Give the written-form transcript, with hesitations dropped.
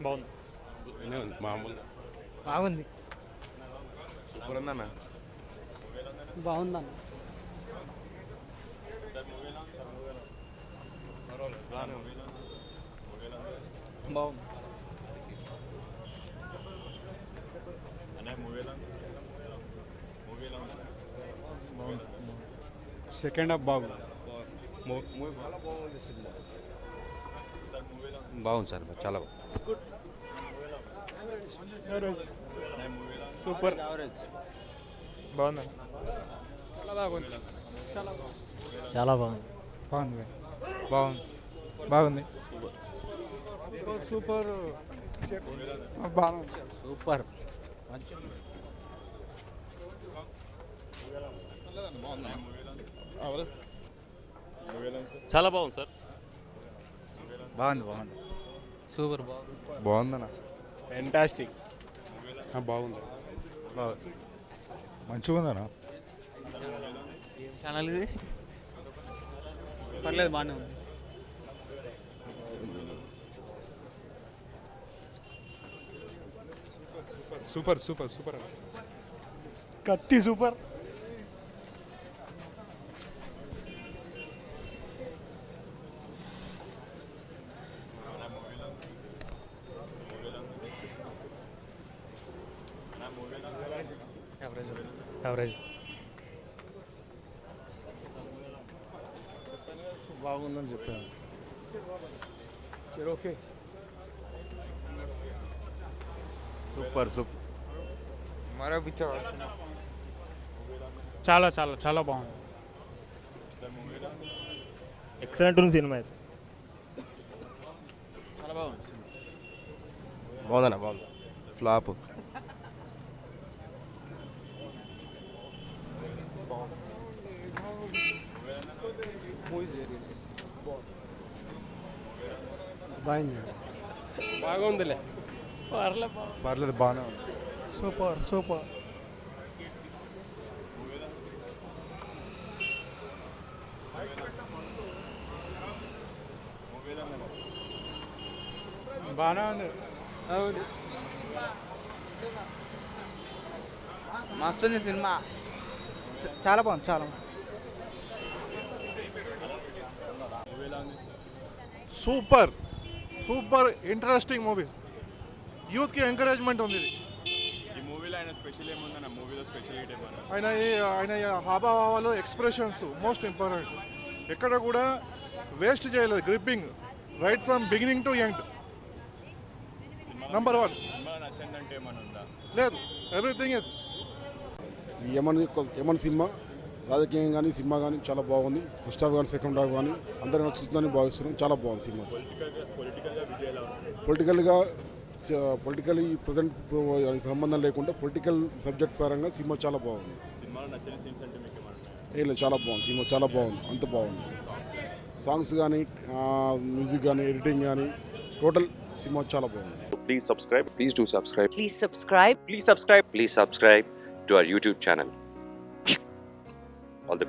బాగుంది మామూలుగా బాగుంది సూపర్ ఉందన్న. బాగుందన్న బాగుంది సెకండ్ హాఫ్ బాగుంది. బాగుంది సార్, చాలా సూపర్. బాగుంది చాలా బాగుంది. బాగుంది బాగుంది బాగుంది సూపర్ బాగుంది సూపర్. చాలా బాగుంది సార్. బాగుంది బాగుంది సూపర్ బాగుంది. బాగుందన్న. ఫెంటాస్టిక్. బాగుంది. మంచిగా ఉందన్న ఛానల్ ఇది పర్లేదు బాగానే ఉంది సూపర్ సూపర్ సూపర్. కత్తి సూపర్ యావరేజ్ బాగుందని చెప్పాను. Okay super super. మరో పిచ్చ చాలా చాలా చాలా బాగుంది ఎక్సలెంట్ ఉంది సినిమా అయితే. చాలా బాగుంది. బాగుందన్న, బాగుంది. ఫ్లాప్. బాగుందిలే. పర్లేదు, బాగానే ఉంది. సూపర్ సూపర్ బాగానే ఉంది మస్తు ఉంది సినిమా. చాలా బాగుంది చాలా సూపర్ సూపర్ ఇంట్రెస్టింగ్ మూవీ. యూత్కి ఎంకరేజ్మెంట్ ఉంది ఇది. ఈ మూవీలో ఆయన స్పెషల్ ఏముందన్న? మూవీలో స్పెషాలిటీ ఏమన్నా? ఆయన హావభావాలు, ఎక్స్ప్రెషన్స్ మోస్ట్ ఇంపార్టెంట్. ఎక్కడ కూడా వేస్ట్ చేయలేదు. Gripping right from beginning to end. Number 1. Cinema నచ్చిందంటే ఏమన్నా ఉందా? లేదు, ఎవ్రీథింగ్ ఇస్. యమన్ సినిమా రాజకీయం కానీ సినిమా కానీ చాలా బాగుంది. ఫస్ట్ హాఫ్ కానీ సెకండ్ హాఫ్ కానీ అందరూ నచ్చుతుందని భావిస్తున్నాం. చాలా బాగుంది సినిమా. పొలిటికల్గా విజయ్ ఎలా ఉంది? పొలిటికల్లీ ప్రజెంట్ సంబంధం లేకుండా పొలిటికల్ సబ్జెక్ట్ పరంగా సినిమా చాలా బాగుంది. సినిమాలో నచ్చిన సీన్స్ అంటే మీకు ఏమన్నా? ఏం లేదు, చాలా బాగుంది సినిమా. చాలా బాగుంది, అంత బాగుంది. సాంగ్స్ కానీ మ్యూజిక్ కానీ ఎడిటింగ్ కానీ టోటల్ సినిమా చాలా బాగుంది. Please subscribe. Please do subscribe. Please subscribe. Please subscribe. Please subscribe to our YouTube channel. All the best.